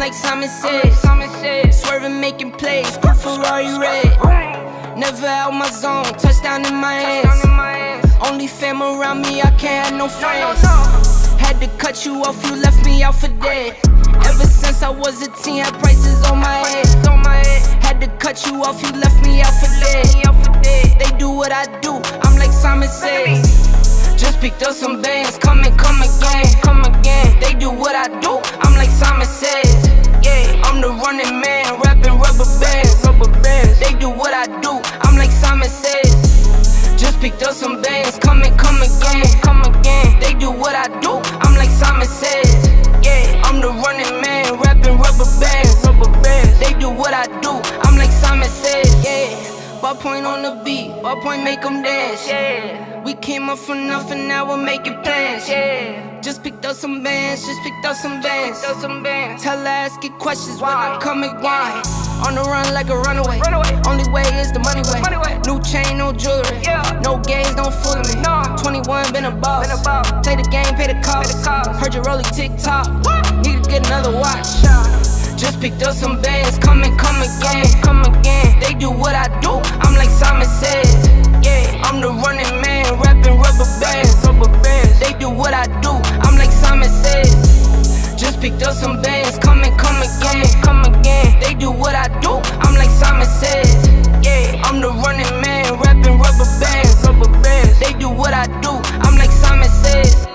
like Simon Says. Swerving, making plays, cool Ferrari red. Never out my zone, touchdown in my hands. Only fam around me, I can't have no friends. Had to cut you off, you left me out for dead. Ever since I was a teen, had prices on my head. Had to cut you off, you left me out for dead. They do what I do, I'm like Simon Says. Just picked up some bands, come again. They do what I do, I'm like Simon Says. I'm the running man, rapping rubber bands. They do what I do, I'm like Simon Says. Just picked up some bands, come again. They do what I do, I'm like Simon Says. I'm the running man, rapping rubber bands. They do what I do, I'm like Simon Says. Ballpoint on the beat, ballpoint make them dance. We came up from nothing, now we're making plans. Just picked up some bands, Tell her ask it questions when I come again. On the run like a runaway. Only way is the money way. New chain, no jewelry. No games, don't fool me. 21, been a boss. Take the game, pay the cost. Heard you rolling TikTok. Need to get another watch. Just picked up some bands, come again. They do what I do, I'm like Simon Says. I'm the running man, rapping rubber bands. They do what I do, I'm like Simon Says. Just picked up some bands, come again. They do what I do, I'm like Simon Says. I'm the running man, rapping rubber bands. They do what I do, I'm like Simon Says.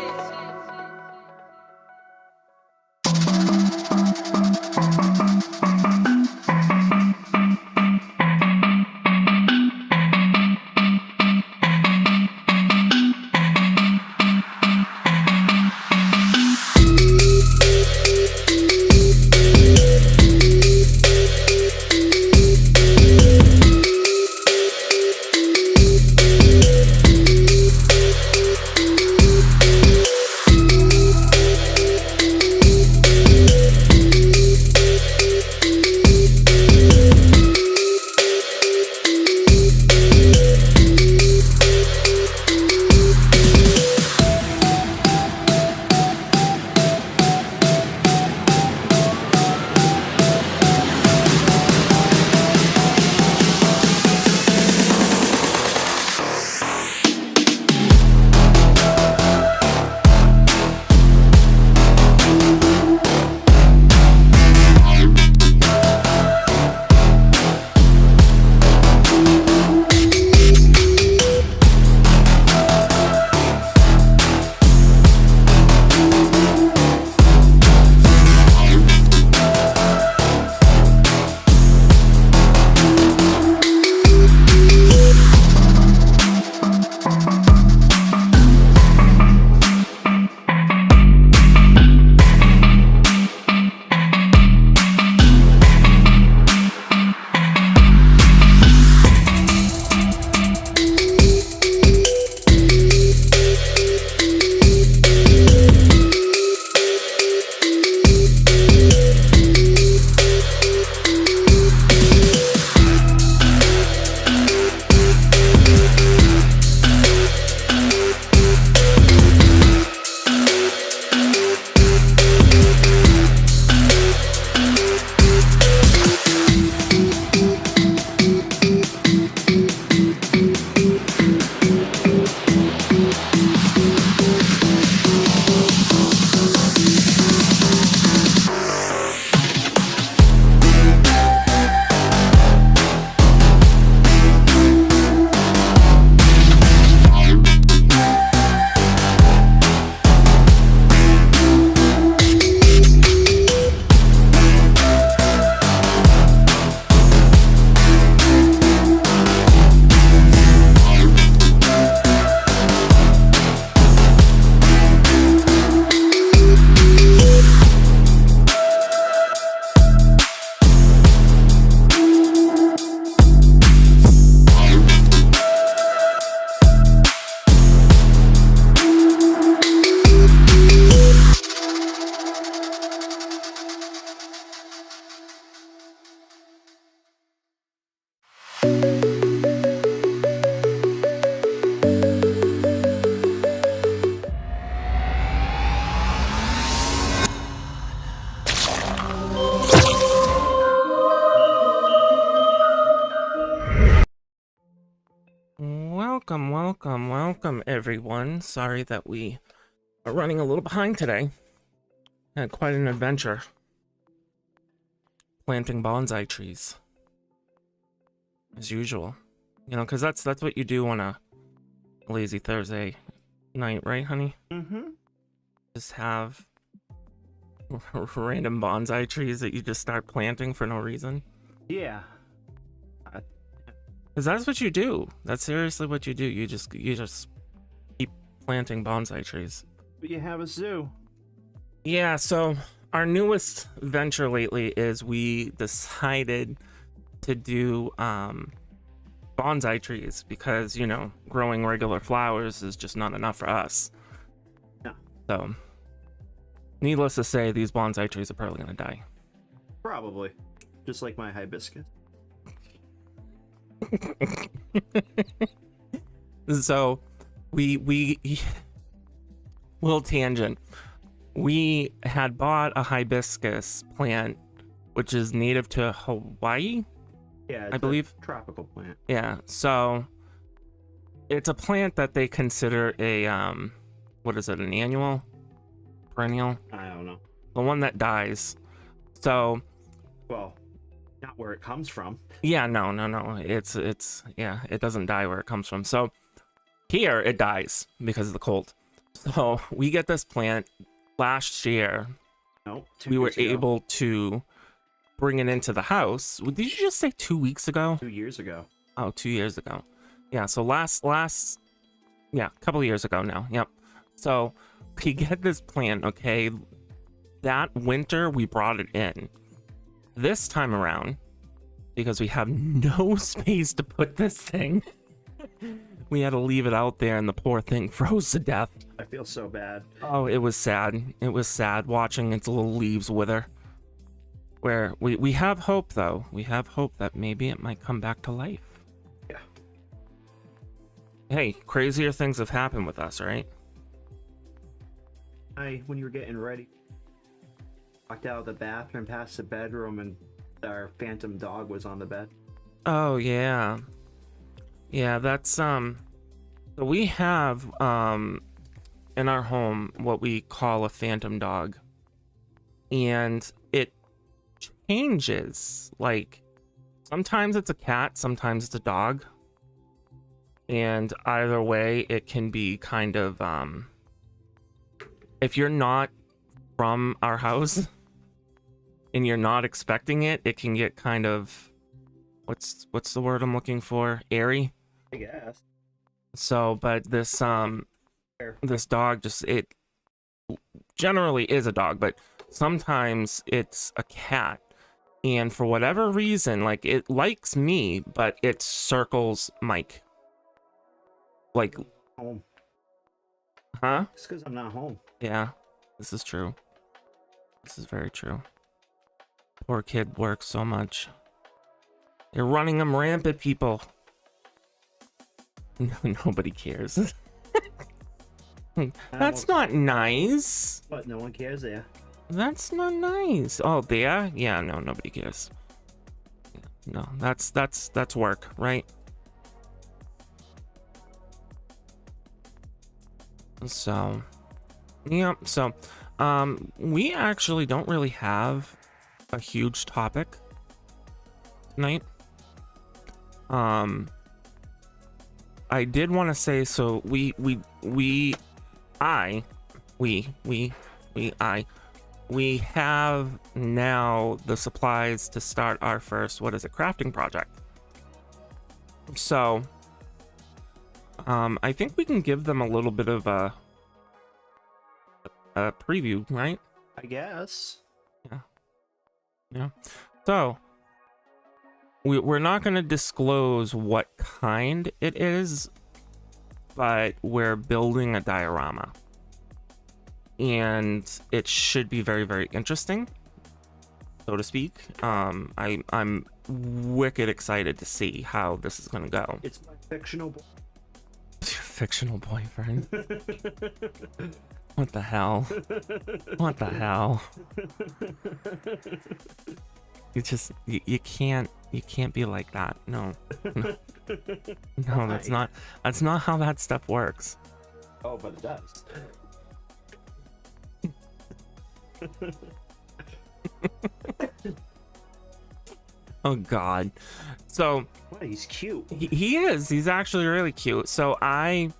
welcome everyone. Sorry that we are running a little behind today. Had quite an adventure planting bonsai trees, as usual. You know, because that's what you do on a lazy Thursday night, right, honey? Mm-hmm. Just have random bonsai trees that you just start planting for no reason. Yeah. Because that's what you do. That's seriously what you do. You just keep planting bonsai trees. But you have a zoo. Yeah, so our newest venture lately is we decided to do bonsai trees because, you know, growing regular flowers is just not enough for us. No. So, needless to say, these bonsai trees are probably going to die. Probably. Just like my hibiscus. So we little tangent, we had bought a hibiscus plant which is native to Hawaii. Yeah, I believe a tropical plant. Yeah, so it's a plant that they consider a what is it, an annual, perennial? I don't know. The one that dies. So well, not where it comes from. Yeah, no. It's yeah, it doesn't die where it comes from. So here it dies because of the cold. So we get this plant last year. Nope. We were able to bring it into the house. Did you just say 2 weeks ago? 2 years ago. Oh, 2 years ago. Yeah, so last yeah, a couple of years ago now. Yep. So we get this plant, okay? That winter we brought it in. This time around, because we have no space to put this thing, we had to leave it out there and the poor thing froze to death. I feel so bad. Oh, it was sad. It was sad watching its little leaves wither. Where we have hope, though. We have hope that maybe it might come back to life. Yeah. Hey, crazier things have happened with us, right? When you were getting ready, walked out of the bathroom past the bedroom and our phantom dog was on the bed. Oh, yeah. Yeah, that's, so we have, in our home, what we call a phantom dog. And it changes. Like, sometimes it's a cat, sometimes it's a dog. And either way, it can be kind of, if you're not from our house and you're not expecting it, it can get kind of, what's the word I'm looking for? Airy, I guess. So, but this dog just, it generally is a dog, but sometimes it's a cat. And for whatever reason, like, it likes me, but it circles Mike. Like, Home. huh? It's because I'm not home. Yeah, this is true. This is very true. Poor kid works so much. They're running him rampant, people. Nobody cares. That's not nice. But no one cares there. That's not nice. Oh, there? Yeah, no, nobody cares. No, that's work, right? So, yeah, so, we actually don't really have a huge topic tonight. I did want to say, so we have now the supplies to start our first, what is it, crafting project. So, I think we can give them a little bit of a preview, right? I guess. Yeah. So, we're not going to disclose what kind it is, but we're building a diorama. And it should be very, very interesting, so to speak. I'm wicked excited to see how this is going to go. It's my fictional Fictional boyfriend. What the hell? What the hell? You just, you can't You can't be like that. No. No, that's not how that stuff works. Oh, but it does. Oh God. So What? He's cute. he is. He's actually really cute. So I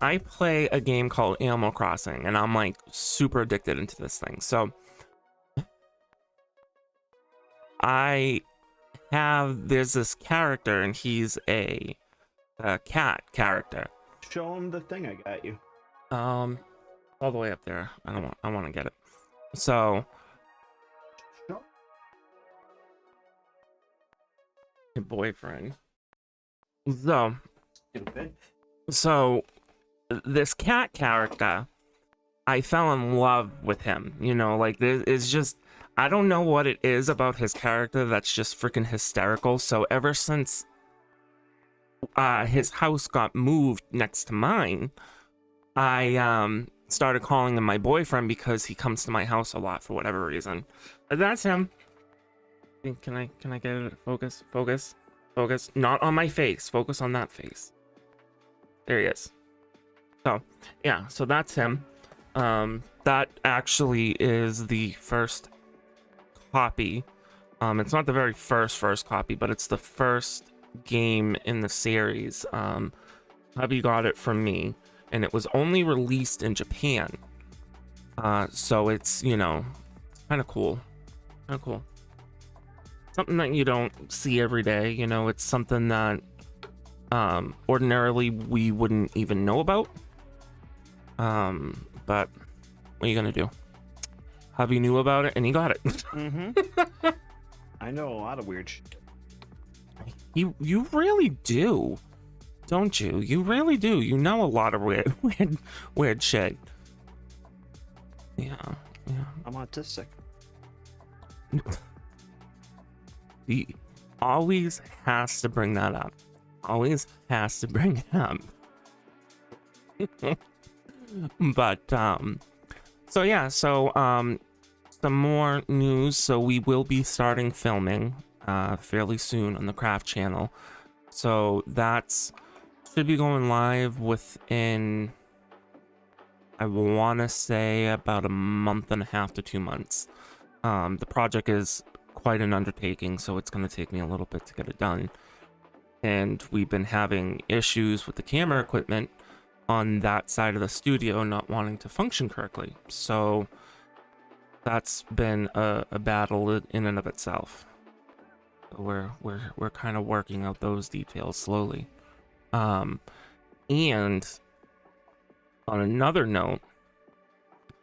play a game called Animal Crossing, and I'm like super addicted into this thing. So there's this character, and he's a cat character. Show him the thing I got you. All the way up there. I want to get it. So Show- your boyfriend. Stupid. So this cat character, I fell in love with him. You know, like it's just, I don't know what it is about his character that's just freaking hysterical. So ever since his house got moved next to mine, I started calling him my boyfriend because he comes to my house a lot for whatever reason. That's him. Can I get it? Focus. Not on my face. Focus on that face. There he is. So yeah, so that's him. That actually is the first copy. It's not the very first copy, but it's the first game in the series. Hubby got it from me, and it was only released in Japan. So it's, you know, kind of cool. Something that you don't see every day. You know, it's something that ordinarily we wouldn't even know about. But what are you gonna do? Hubby knew about it and he got it. Mm-hmm. I know a lot of weird shit. You really do, don't you? You really do. You know a lot of weird shit. Yeah. I'm autistic. He always has to bring that up. Always has to bring it up. But so yeah, so some more news. So we will be starting filming fairly soon on the Craft channel. So that's should be going live within, I want to say, about a month and a half to 2 months. The project is quite an undertaking, so it's going to take me a little bit to get it done. And we've been having issues with the camera equipment on that side of the studio not wanting to function correctly. So that's been a battle in and of itself. We're kind of working out those details slowly. And on another note,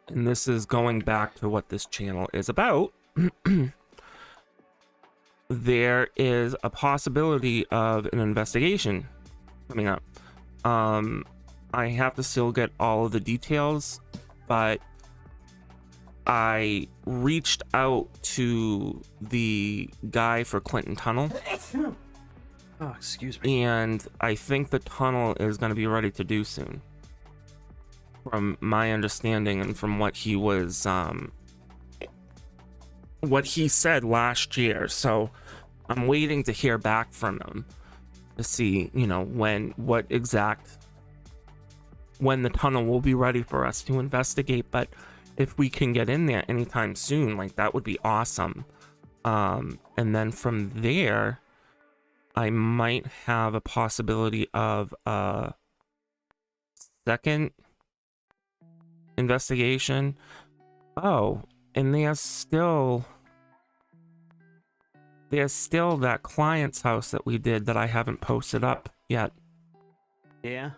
and this is going back to what this channel is about, there is a possibility of an investigation coming up. I have to still get all of the details, but I reached out to the guy for Clinton Tunnel. Oh, excuse me. And I think the tunnel is going to be ready to do soon. From my understanding and from what he was, what he said last year. So I'm waiting to hear back from him to see, you know, when the tunnel will be ready for us to investigate. But if we can get in there anytime soon, like, that would be awesome. And then from there, I might have a possibility of a second investigation. Oh, and there's still that client's house that we did that I haven't posted up yet. Yeah.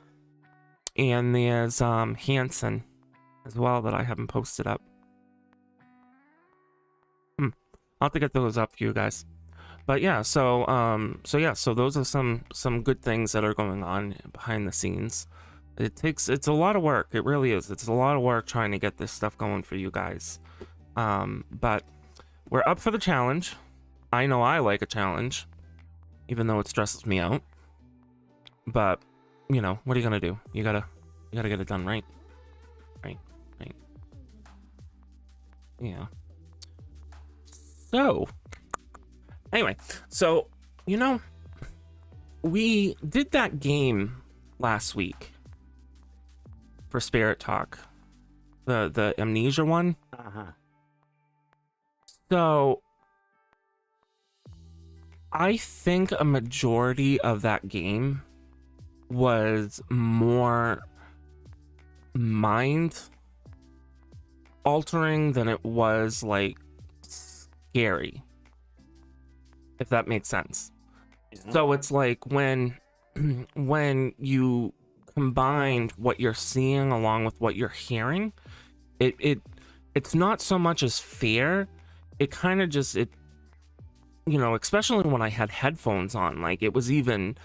And there's Hanson as well that I haven't posted up. I'll have to get those up for you guys. But yeah, so those are some good things that are going on behind the scenes. It's a lot of work. It really is. It's a lot of work trying to get this stuff going for you guys. But we're up for the challenge. I know I like a challenge, even though it stresses me out. But, you know, what are you gonna do? You gotta get it done, right? Right. Yeah. So, anyway, so You know, we did that game last week for Spirit Talk, the Amnesia one. So I think a majority of that game was more mind altering than it was like scary, if that makes sense. Yeah. So it's like when you combined what you're seeing along with what you're hearing, it's not so much as fear. It kind of just, it, you know, especially when I had headphones on, like it was even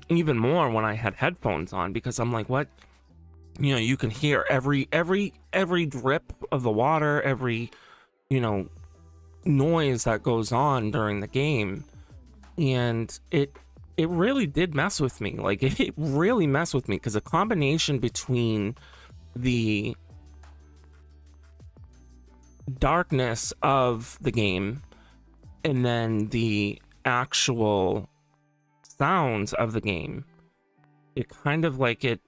more when I had headphones on, because I'm like, what, you know, you can hear every drip of the water, every, you know, noise that goes on during the game. And it really did mess with me. Like it really messed with me, because a combination between the darkness of the game and then the actual sounds of the game, it kind of like it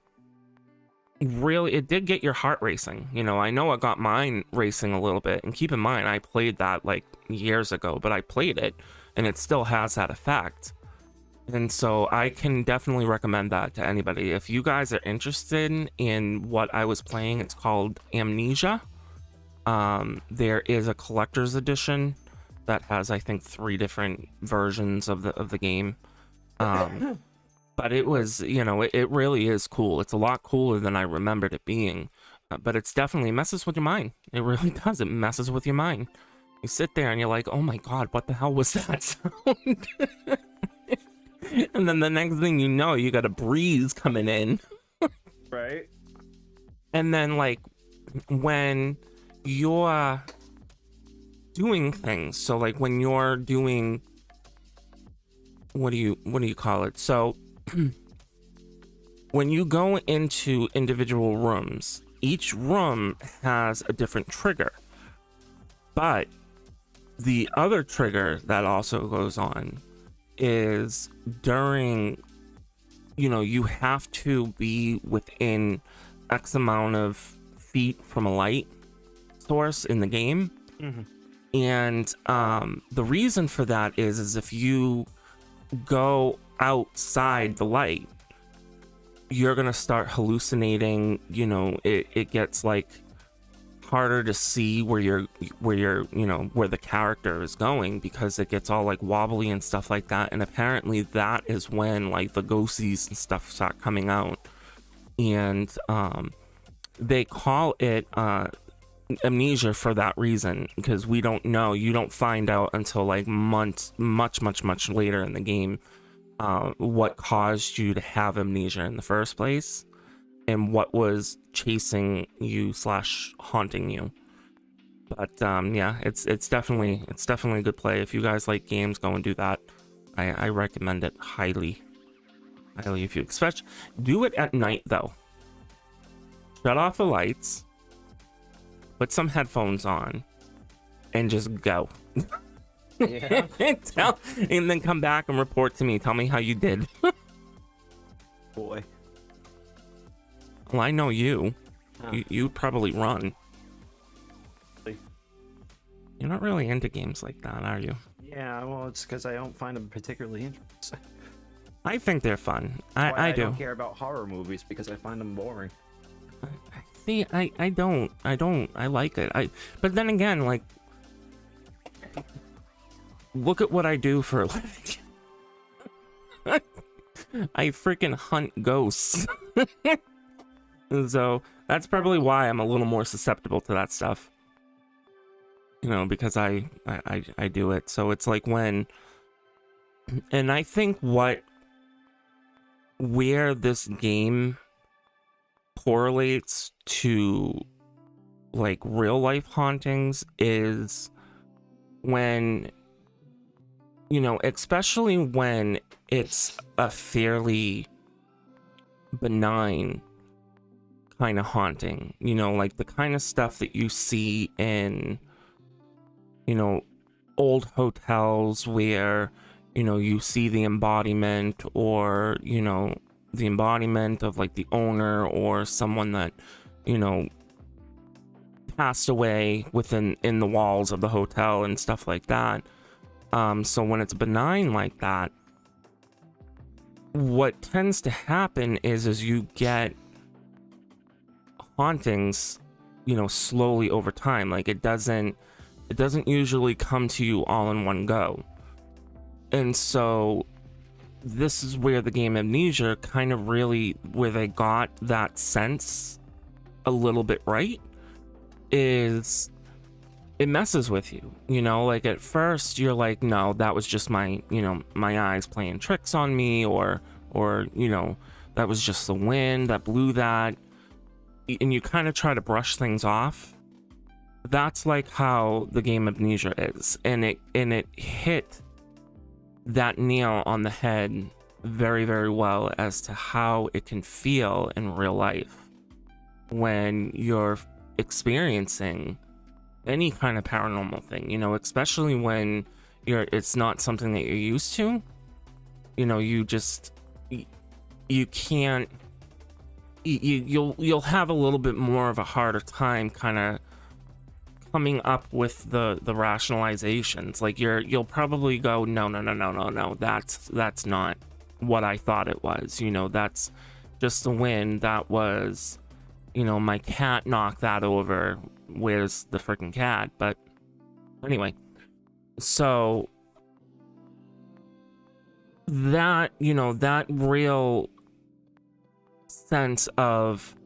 did get your heart racing. You know, I know it got mine racing a little bit, and keep in mind I played that like years ago, but I played it and it still has that effect. And so I can definitely recommend that to anybody. If you guys are interested in what I was playing, it's called Amnesia. There is a collector's edition that has, I think, 3 different versions of the game. But it was, you know, it really is cool. It's a lot cooler than I remembered it being. But it's definitely, it messes with your mind. It really does. It messes with your mind. You sit there and you're like, oh my god, what the hell was that sound? And then the next thing you know, you got a breeze coming in. Right. And then like when you're doing things, so like when you're doing, what do you call it? So when you go into individual rooms, each room has a different trigger. But the other trigger that also goes on is during, you know, you have to be within X amount of feet from a light source in the game. And the reason for that is if you go outside the light, you're gonna start hallucinating. You know, it gets like harder to see where you're you know, where the character is going, because it gets all like wobbly and stuff like that. And apparently that is when like the ghosties and stuff start coming out. And they call it amnesia for that reason, because we don't know, you don't find out until like months, much later in the game, what caused you to have amnesia in the first place and what was chasing you / haunting you. But yeah, it's definitely a good play. If you guys like games, go and do that. I recommend it highly. If you expect, do it at night though. Shut off the lights, put some headphones on, and just go. Yeah. And then come back and report to me. Tell me how you did. Boy. Well, I know you. Huh. You probably run. Really? You're not really into games like that, are you? Yeah, well, it's because I don't find them particularly interesting. I think they're fun. Why I do. don't care about horror movies, because I find them boring. See, I don't. I like it. But then again, like, look at what I do for a living. I freaking hunt ghosts. So that's probably why I'm a little more susceptible to that stuff. You know, because I do it. So it's like when, and I think where this game correlates to like real life hauntings is when, you know, especially when it's a fairly benign kind of haunting, you know, like the kind of stuff that you see in, you know, old hotels where you see the embodiment, or the embodiment of like the owner or someone that passed away in the walls of the hotel and stuff like that. So when it's benign like that, what tends to happen is you get hauntings, slowly over time. Like it doesn't usually come to you all in one go. And so this is where the game Amnesia kind of really, where they got that sense a little bit right, is it messes with you. Like at first you're like, no, that was just my eyes playing tricks on me, or that was just the wind that blew that, and you kind of try to brush things off. That's like how the game Amnesia is, and it hit that nail on the head very, very well as to how it can feel in real life when you're experiencing any kind of paranormal thing, especially when it's not something that you're used to. You can't, you'll have a little bit more of a harder time kind of coming up with the rationalizations. Like you'll probably go, no, that's not what I thought it was. That's just the wind. That was, my cat knocked that over. Where's the freaking cat? But anyway, so that, that real sense of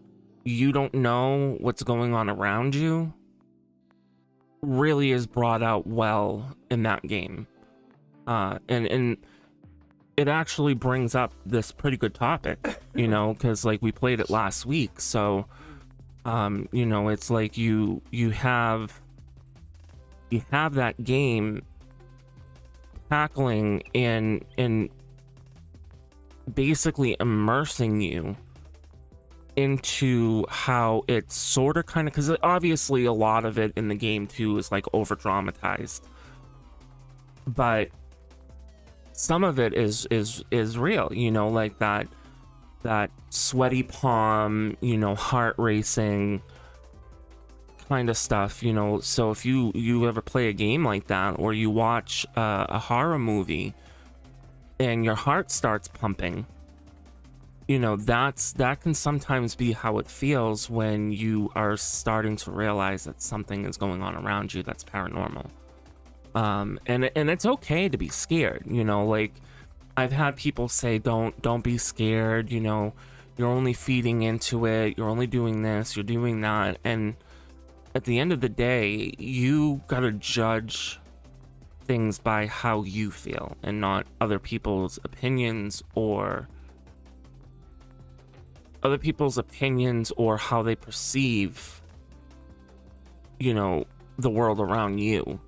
you don't know what's going on around you really is brought out well in that game. And it actually brings up this pretty good topic, because like we played it last week. So it's like you have that game tackling and basically immersing you into how it's sort of kind of, because obviously a lot of it in the game too is like over dramatized, but some of it is real, like that sweaty palm, heart racing kind of stuff. So if you ever play a game like that, or you watch a horror movie and your heart starts pumping, that can sometimes be how it feels when you are starting to realize that something is going on around you that's paranormal. And it's okay to be scared. Like I've had people say, don't be scared. You're only feeding into it. You're only doing this. You're doing that. And at the end of the day, you gotta judge things by how you feel and not other people's opinions, or how they perceive, the world around you.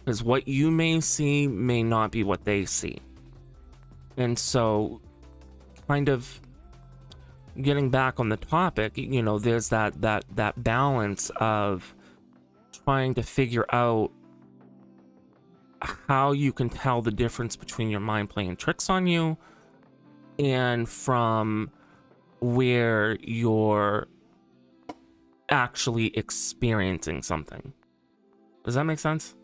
Because what you may see may not be what they see. And so, kind of getting back on the topic, there's that balance of trying to figure out how you can tell the difference between your mind playing tricks on you and from where you're actually experiencing something. Does that make sense?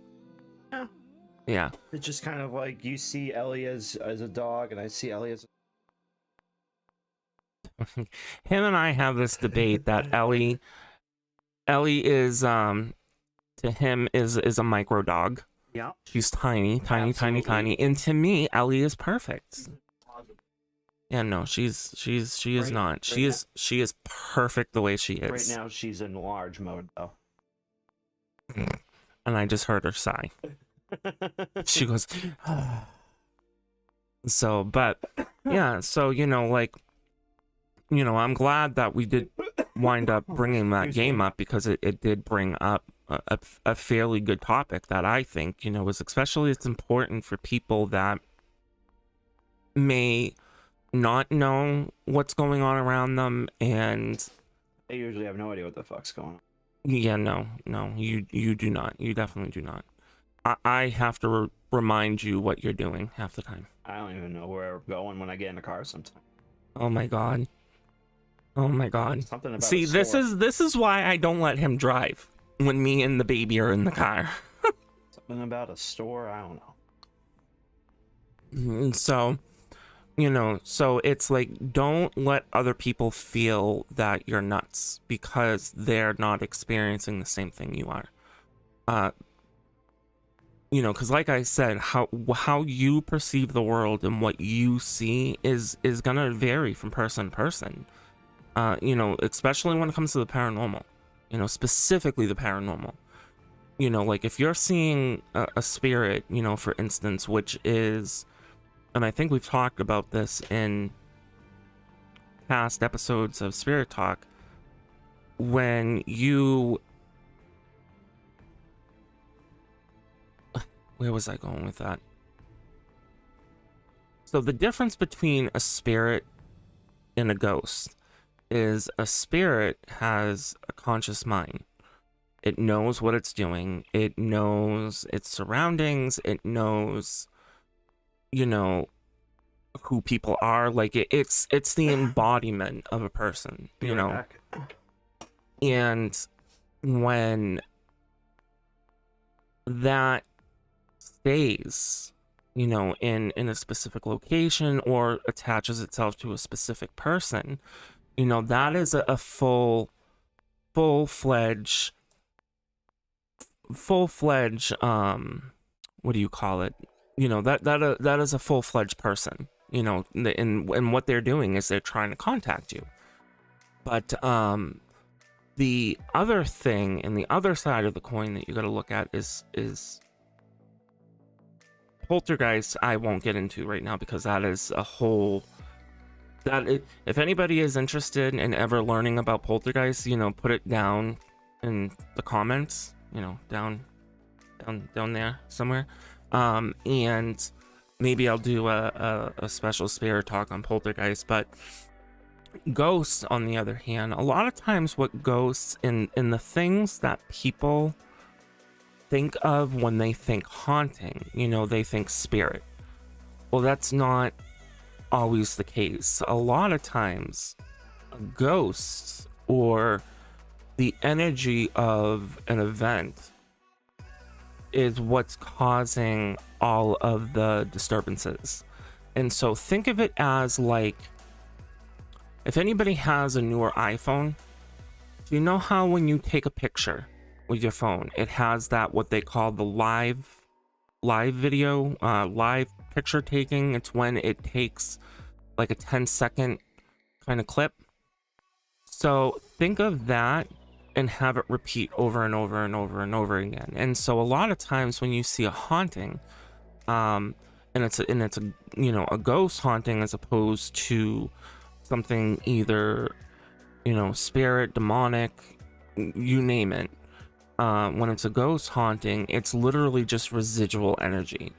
Yeah. It's just kind of like you see Ellie as a dog, and I see Ellie as him and I have this debate that Ellie is to him is a micro dog. Yeah. She's tiny, and to me Ellie is perfect. Yeah, no, she is not. She is perfect the way she is. Right now she's in large mode though. And I just heard her sigh. She goes so, but yeah, so I'm glad that we did wind up bringing that game up, because it did bring up a fairly good topic that I think is especially, it's important for people that may not know what's going on around them, and they usually have no idea what the fuck's going on. Yeah, no, you do not. You definitely do not. I have to remind you what you're doing half the time. I don't even know where I'm going when I get in the car sometimes. Oh my god. Oh my god. Something about See, a this store. is why I don't let him drive when me and the baby are in the car. Something about a store. I don't know. And so, you know, so it's like, don't let other people feel that you're nuts because they're not experiencing the same thing you are. You know, because like I said, how you perceive the world and what you see is gonna vary from person to person. You know, especially when it comes to the paranormal. You know, specifically the paranormal. You know, like if you're seeing a spirit, you know, for instance, which is, and I think we've talked about this in past episodes of Spirit Talk, when you, where was I going with that? So the difference between a spirit and a ghost is a spirit has a conscious mind. It knows what it's doing. It knows its surroundings. It knows, you know, who people are. Like it's the embodiment of a person, you know. And when that stays, you know, in a specific location or attaches itself to a specific person, you know, that is a full-fledged what do you call it? You know, that is a full-fledged person, you know, and what they're doing is they're trying to contact you. But the other thing and the other side of the coin that you got to look at is poltergeist. I won't get into right now because that is a whole, if anybody is interested in ever learning about poltergeist, you know, put it down in the comments, you know, down there somewhere, and maybe I'll do a special Spirit Talk on poltergeist. But ghosts, on the other hand, a lot of times what ghosts in the things that people think of when they think haunting, you know, they think spirit. Well, that's not always the case. A lot of times ghosts or the energy of an event is what's causing all of the disturbances. And so think of it as like, if anybody has a newer iPhone, do you know how when you take a picture with your phone, it has that what they call the live video, live picture taking? It's when it takes like a 10-second kind of clip. So think of that and have it repeat over and over and over and over again. And so a lot of times when you see a haunting, and it's a you know, a ghost haunting as opposed to something either, you know, spirit, demonic, you name it. When it's a ghost haunting, it's literally just residual energy.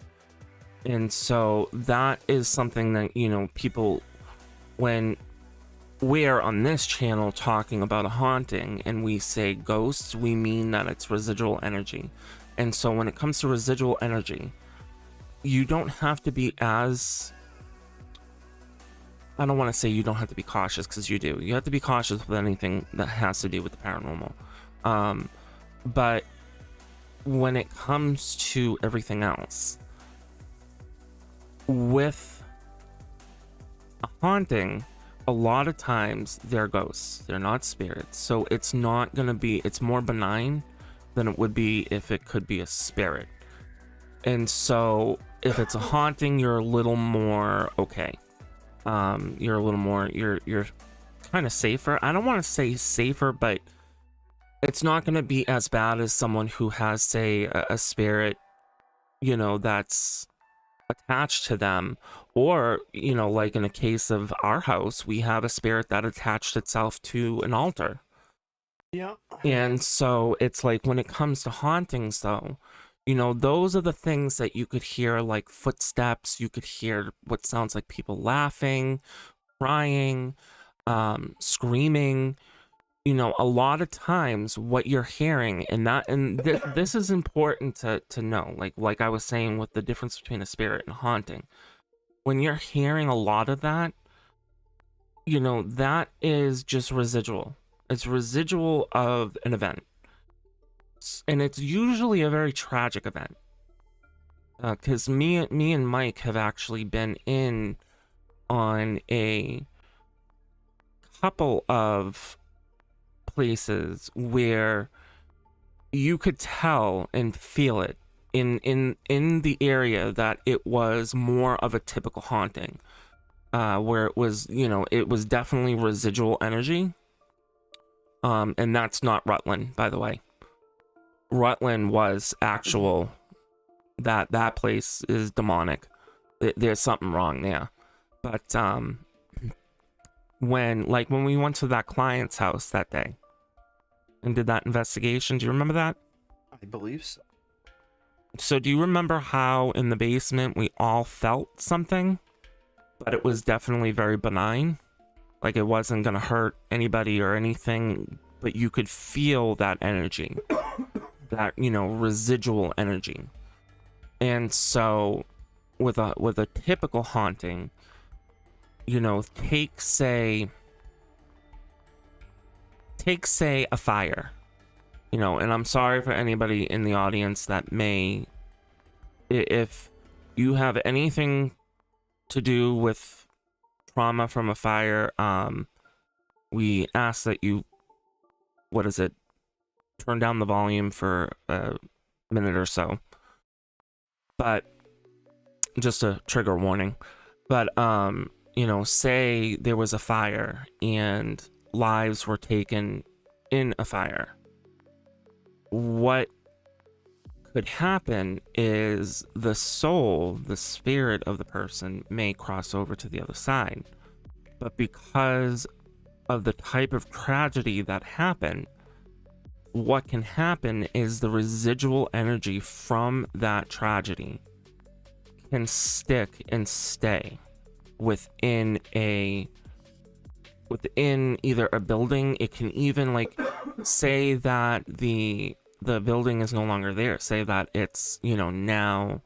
And so that is something that, you know, people, when we're on this channel talking about a haunting and we say ghosts, we mean that it's residual energy. And so when it comes to residual energy, you don't have to be as, I don't want to say you don't have to be cautious, because you do. You have to be cautious with anything that has to do with the paranormal. But when it comes to everything else, with a haunting, a lot of times they're ghosts. They're not spirits. So it's not going to be, it's more benign than it would be if it could be a spirit. And so if it's a haunting, you're a little more okay. You're a little more, you're kind of safer. I don't want to say safer, but it's not going to be as bad as someone who has, say, a spirit, you know, that's attached to them. Or, you know, like in a case of our house, we have a spirit that attached itself to an altar. Yeah. And so it's like, when it comes to hauntings, though, you know, those are the things that you could hear, like footsteps. You could hear what sounds like people laughing, crying, screaming. you know, a lot of times what you're hearing, this is important to know, like I was saying with the difference between a spirit and haunting. When you're hearing a lot of that, you know, that is just residual. It's residual of an event. And it's usually a very tragic event. Because me and Mike have actually been in on a couple of places where you could tell and feel it in the area that it was more of a typical haunting, where it was, you know, it was definitely residual energy. And that's not Rutland, by the way. Rutland was actual. That place is demonic. There's something wrong there. But when we went to that client's house that day and did that investigation, do you remember that? I believe so. So do you remember how in the basement we all felt something, but it was definitely very benign? Like it wasn't gonna hurt anybody or anything, but you could feel that energy, that, you know, residual energy. And so with a typical haunting, you know, take say a fire, you know, and I'm sorry for anybody in the audience that may, if you have anything to do with trauma from a fire, we ask that you, turn down the volume for a minute or so. But just a trigger warning. But you know, say there was a fire and lives were taken in a fire. What could happen is the soul, the spirit of the person may cross over to the other side. But because of the type of tragedy that happened, what can happen is the residual energy from that tragedy can stick and stay within either a building. It can even, like, say that the building is no longer there, say that it's, you know, now,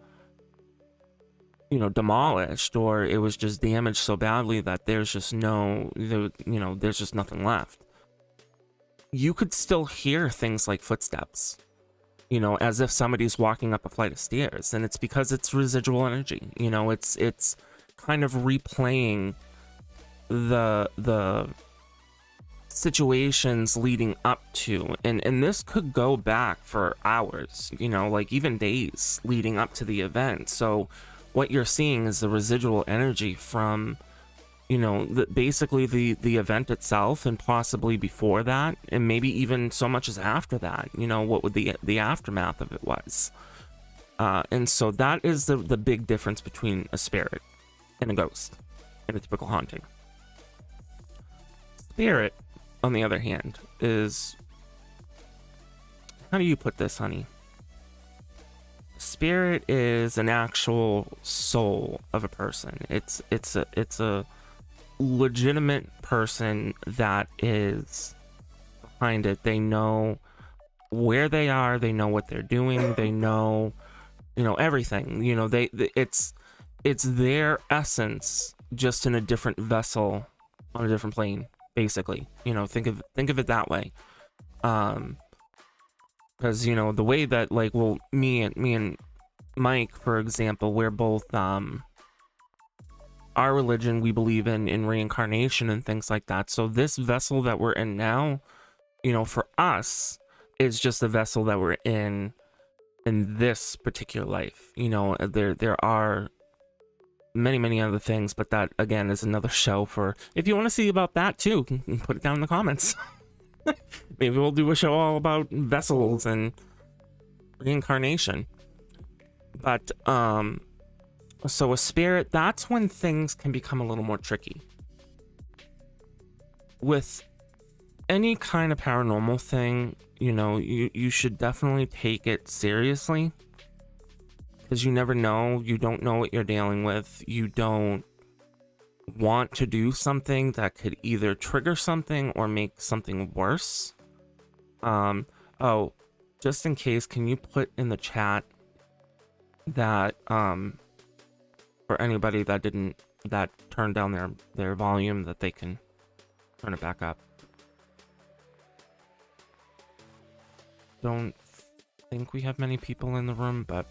you know, demolished, or it was just damaged so badly that there's just there's just nothing left. You could still hear things like footsteps, you know, as if somebody's walking up a flight of stairs, and it's because it's residual energy. You know, it's kind of replaying the situations leading up to, and this could go back for hours, you know, like even days leading up to the event. So what you're seeing is the residual energy from, you know, basically the event itself, and possibly before that, and maybe even so much as after that, you know, what would the aftermath of it was. And so that is the big difference between a spirit and a ghost in a typical haunting. Spirit, on the other hand, is, how do you put this, honey? Spirit is an actual soul of a person. It's a legitimate person that is behind it. They know where they are, they know what they're doing, they know, you know, everything. You know, it's their essence, just in a different vessel on a different plane, basically. You know, think of it that way. Because, you know, the way that, like, well, me and Mike, for example, we're both our religion, we believe in reincarnation and things like that. So this vessel that we're in now, you know, for us, is just a vessel that we're in this particular life. You know, there are many other things, but that, again, is another show. For if you want to see about that too, put it down in the comments. Maybe we'll do a show all about vessels and reincarnation. But so a spirit, that's when things can become a little more tricky. With any kind of paranormal thing, you know, you should definitely take it seriously, because you never know. You don't know what you're dealing with. You don't want to do something that could either trigger something or make something worse. Oh, just in case, can you put in the chat that for anybody that turned down their volume, that they can turn it back up. Don't think we have many people in the room, but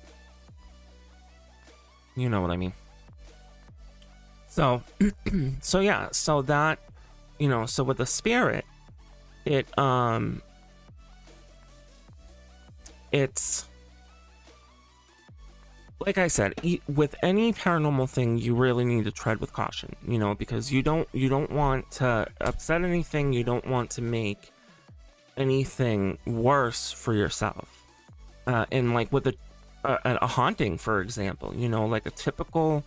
you know what I mean. So so yeah, so that, you know, so with the spirit, it's like I said, with any paranormal thing, you really need to tread with caution, you know, because you don't want to upset anything, you don't want to make anything worse for yourself. And like with a haunting, for example, you know, like a typical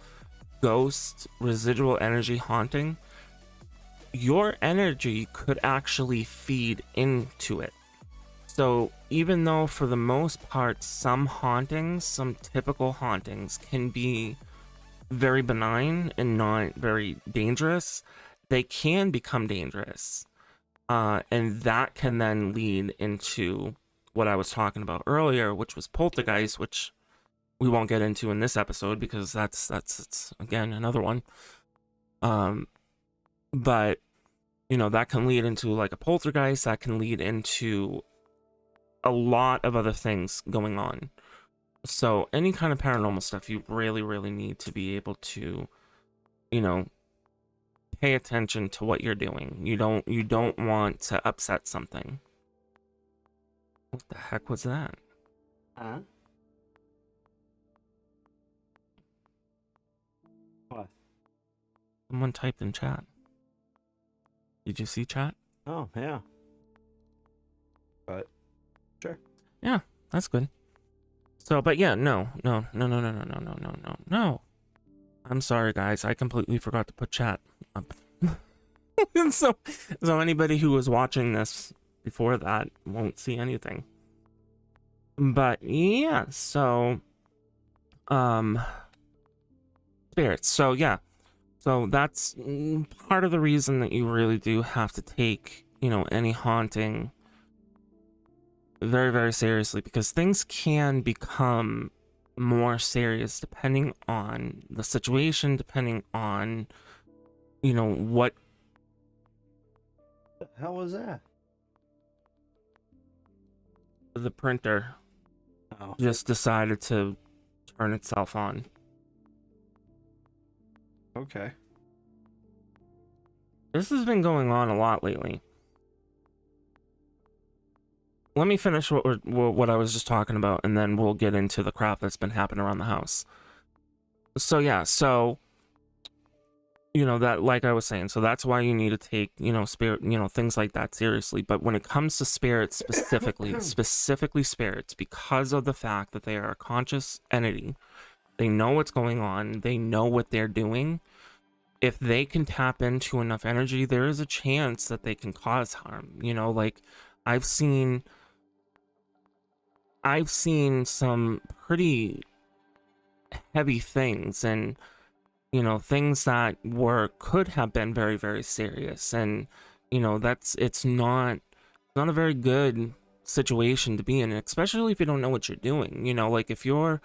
ghost residual energy haunting, your energy could actually feed into it. So even though for the most part some typical hauntings can be very benign and not very dangerous, they can become dangerous, and that can then lead into what I was talking about earlier, which was poltergeist, which we won't get into in this episode because that's again another one. But you know, that can lead into like a poltergeist, that can lead into a lot of other things going on. So any kind of paranormal stuff, you really need to be able to, you know, pay attention to what you're doing. You don't want to upset something. What the heck was that? Huh? What? Someone typed in chat. Did you see chat? Oh, yeah. But sure. Yeah, that's good. So, but yeah, no. I'm sorry, guys. I completely forgot to put chat up. so anybody who was watching this before that won't see anything. But yeah, so spirits. So yeah. So that's part of the reason that you really do have to take, you know, any haunting very seriously, because things can become more serious depending on the situation, depending on, you know, what The hell was that? the printer Oh. just decided to turn itself on. Okay. This has been going on a lot lately. Let me finish what I was just talking about, and then we'll get into the crap that's been happening around the house. So yeah, so you know, that, like I was saying, so that's why you need to take, you know, spirit, you know, things like that seriously. But when it comes to spirits specifically spirits, because of the fact that they are a conscious entity, they know what's going on, they know what they're doing. If they can tap into enough energy, there is a chance that they can cause harm. You know, like I've seen some pretty heavy things, and you know, things that could have been very serious, and you know, it's not a very good situation to be in, especially if you don't know what you're doing. You know, like if you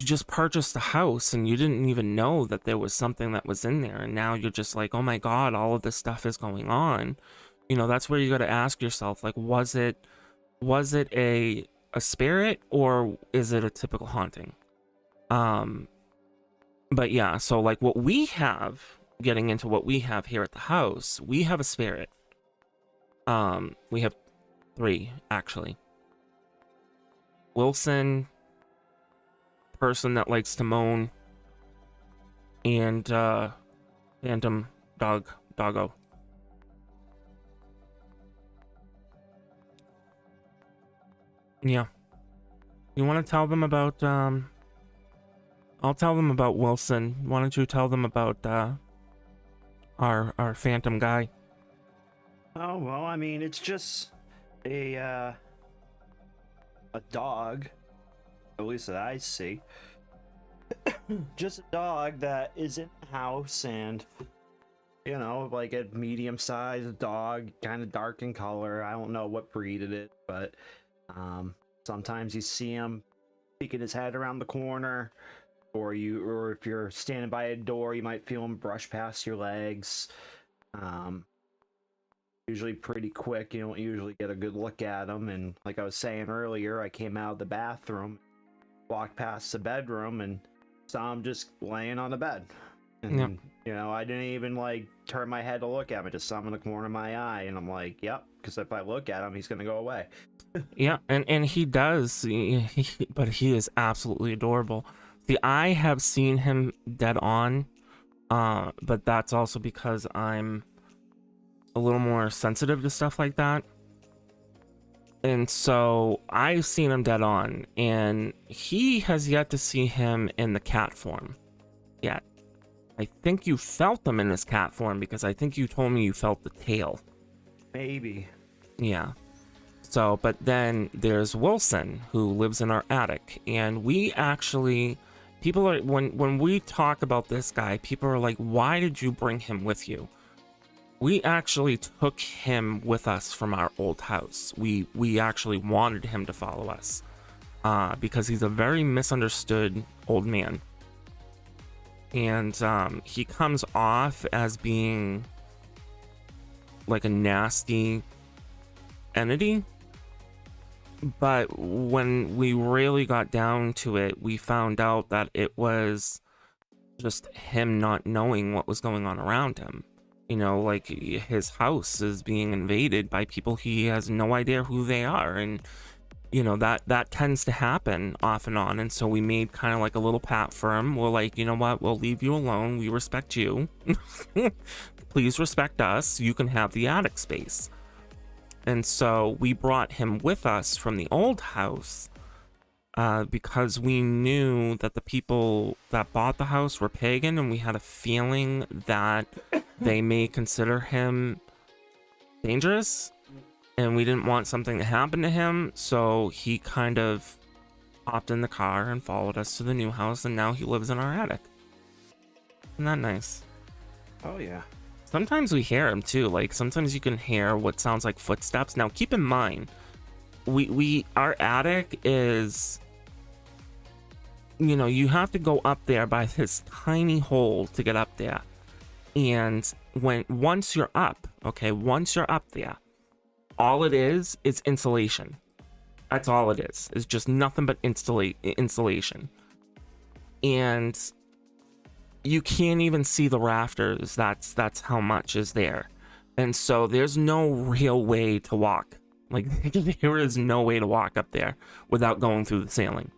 just purchased a house and you didn't even know that there was something that was in there, and now you're just like, oh my god, all of this stuff is going on. You know, that's where you got to ask yourself, like, was it a spirit, or is it a typical haunting? But yeah, so like what we have, getting into what we have here at the house, we have a spirit. We have 3 actually. Wilson, person that likes to moan, and phantom doggo. Yeah. You want to tell them about I'll tell them about Wilson. Why don't you tell them about our phantom guy? Oh, well, I mean, it's just a dog, at least that I see. just a dog that is in the house, and you know, like a medium-sized dog, kind of dark in color. I don't know what breed it is, but sometimes you see him peeking his head around the corner, or if you're standing by a door, you might feel him brush past your legs. Usually pretty quick. You don't usually get a good look at him. And like I was saying earlier, I came out of the bathroom, walked past the bedroom, and saw him just laying on the bed. And Yep. you know, I didn't even like turn my head to look at him. I just saw him in the corner of my eye, and I'm like, yep, because if I look at him, he's gonna go away. Yeah, and he does, but he is absolutely adorable. I have seen him dead on, but that's also because I'm a little more sensitive to stuff like that. And so I've seen him dead on, and he has yet to see him in the cat form yet. I think you felt him in his cat form because I think you told me you felt the tail. Maybe. Yeah. So, but then there's Wilson, who lives in our attic, and we actually, people are, when we talk about this guy, people are like, why did you bring him with you? We actually took him with us from our old house. We actually wanted him to follow us, because he's a very misunderstood old man. And he comes off as being like a nasty entity. But when we really got down to it, we found out that it was just him not knowing what was going on around him. You know, like his house is being invaded by people he has no idea who they are. And, you know, that tends to happen off and on. And so we made kind of like a little pat for him. We're like, you know what? We'll leave you alone. We respect you. Please respect us. You can have the attic space. And so we brought him with us from the old house because we knew that the people that bought the house were pagan, and we had a feeling that they may consider him dangerous, and we didn't want something to happen to him. So he kind of hopped in the car and followed us to the new house, and now he lives in our attic. Isn't that nice? Oh yeah. Sometimes we hear him too. Like sometimes you can hear what sounds like footsteps. Now keep in mind, our attic is, you know, you have to go up there by this tiny hole to get up there. And once you're up there, all it is insulation. That's all it is. It's just nothing but insulation. And you can't even see the rafters. That's how much is there. And so there's no real way to walk. Like there is no way to walk up there without going through the ceiling.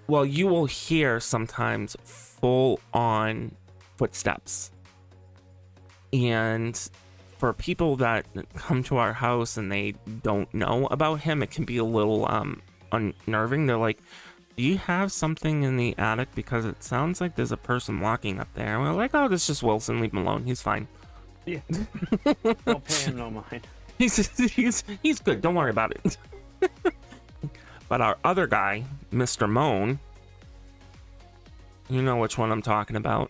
Well, you will hear sometimes full on footsteps. And for people that come to our house and they don't know about him, it can be a little unnerving. They're like, do you have something in the attic? Because it sounds like there's a person walking up there. And we're like, oh, this is just Wilson. Leave him alone. He's fine. Yeah. Don't pay him no mind. He's good. Don't worry about it. But our other guy, Mr. Moan, you know which one I'm talking about.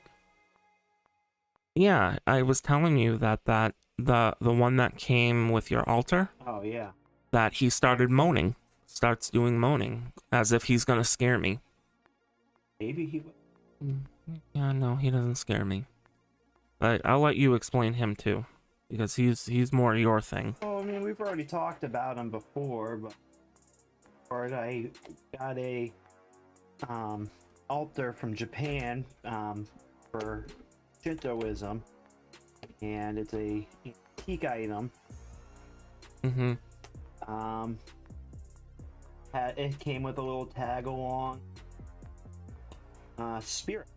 Yeah, I was telling you that the one that came with your altar, Oh yeah. that he starts doing moaning as if he's gonna scare me. Maybe he would. Yeah, no, he doesn't scare me. But I'll let you explain him too, because he's more your thing. Oh, I mean, we've already talked about him before, but I got a altar from Japan for Shintoism, and it's a antique item. Mm-hmm. It came with a little tag along. Spirit.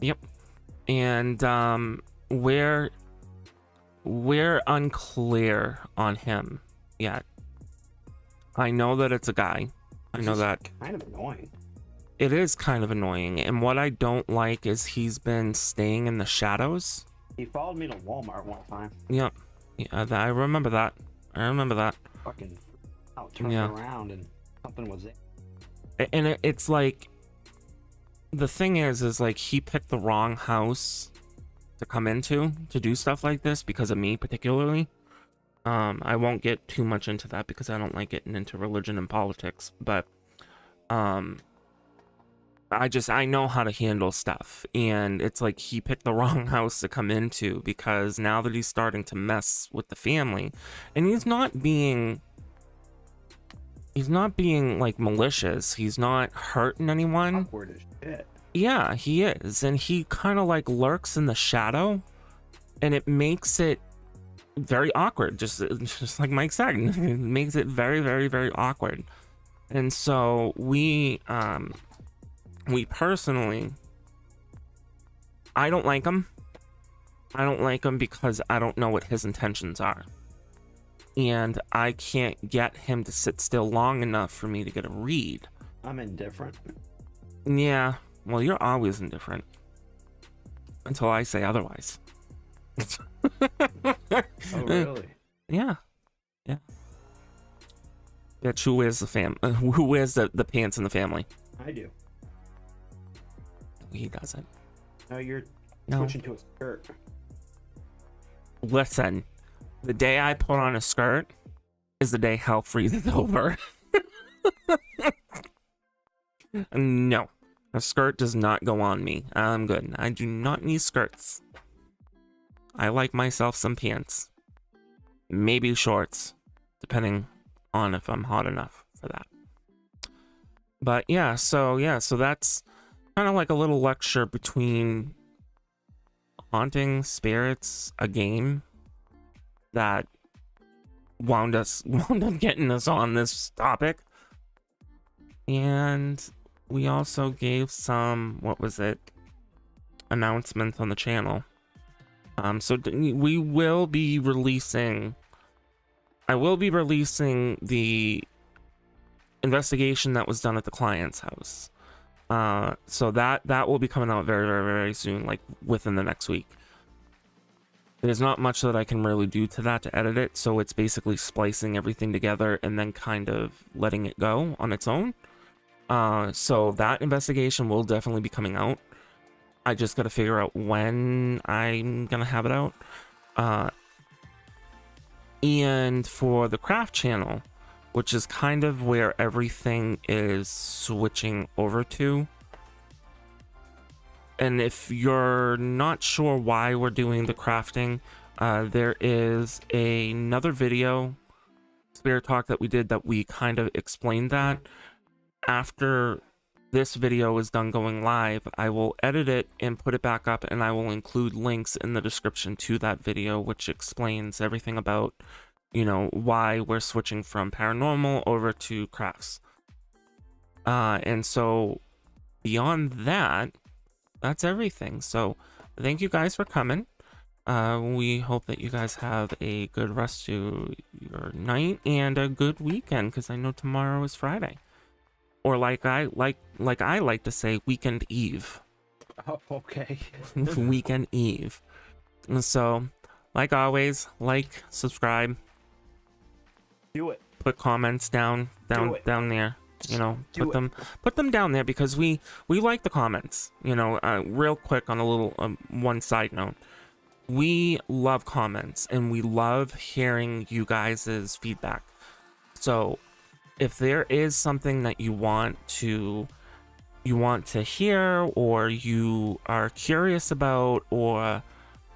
Yep. And we're unclear on him yet. I know that it's a guy. I know that Kind of annoying. it is kind of annoying. And what I don't like is he's been staying in the shadows. He followed me to Walmart one time. Yep. Yeah, I remember that. Fucking out, turned Yeah. around, and something was there. And it's like, the thing is like, he picked the wrong house to come into to do stuff like this because of me particularly. I won't get too much into that because I don't like getting into religion and politics, but I know how to handle stuff, and it's like he picked the wrong house to come into because now that he's starting to mess with the family, and he's not being like malicious, he's not hurting anyone. Awkward as shit. Yeah, he is, and he kind of like lurks in the shadow, and it makes it very awkward, just like Mike said. It makes it very, very, very awkward. And so we personally, I don't like him. I don't like him because I don't know what his intentions are. And I can't get him to sit still long enough for me to get a read. I'm indifferent. Yeah, well, you're always indifferent. Until I say otherwise. Oh, really? Yeah. Yeah. That's who wears who wears the pants in the family. I do. He doesn't. No, you're No. switching to a skirt. Listen, the day I put on a skirt is the day hell freezes over. No, a skirt does not go on me. I'm good. I do not need skirts. I like myself some pants. Maybe shorts, depending on if I'm hot enough for that. But yeah, so that's kind of like a little lecture between haunting, spirits, a game that wound up getting us on this topic. And we also gave some, what was it, announcements on the channel. So we will be releasing, I will be releasing the investigation that was done at the client's house. So that will be coming out very, very, very soon, like within the next week. There's not much that I can really do to that to edit it, so it's basically splicing everything together and then kind of letting it go on its own. So that investigation will definitely be coming out. I just got to figure out when I'm gonna have it out. And for the craft channel, which is kind of where everything is switching over to. And if you're not sure why we're doing the crafting, there is another video, Spirit Talk, that we did that we kind of explained that. After this video is done going live, I will edit it and put it back up, and I will include links in the description to that video, which explains everything about, you know, why we're switching from paranormal over to crafts. And so beyond that, that's everything. So thank you guys for coming. We hope that you guys have a good rest of your night and a good weekend, because I know tomorrow is Friday. Or like I like to say, weekend eve. Oh, okay. Weekend eve. And so, like always, like, subscribe, Do it. put comments down there. You know, put them down there, because we like the comments. You know, real quick on a little one side note, we love comments and we love hearing you guys' feedback. So if there is something that you want to hear, or you are curious about, or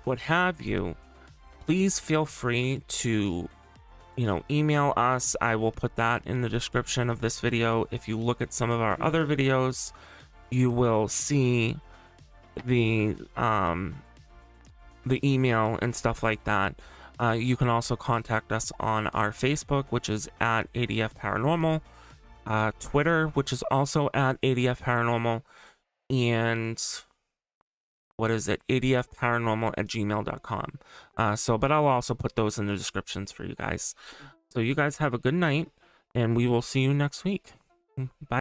what have you, please feel free to, you know, email us. I will put that in the description of this video. If you look at some of our other videos, you will see the email and stuff like that. You can also contact us on our Facebook, which is at ADF Paranormal, Twitter, which is also at ADF Paranormal, and what is it? adfparanormal@gmail.com. But I'll also put those in the descriptions for you guys. So you guys have a good night, and we will see you next week. Bye.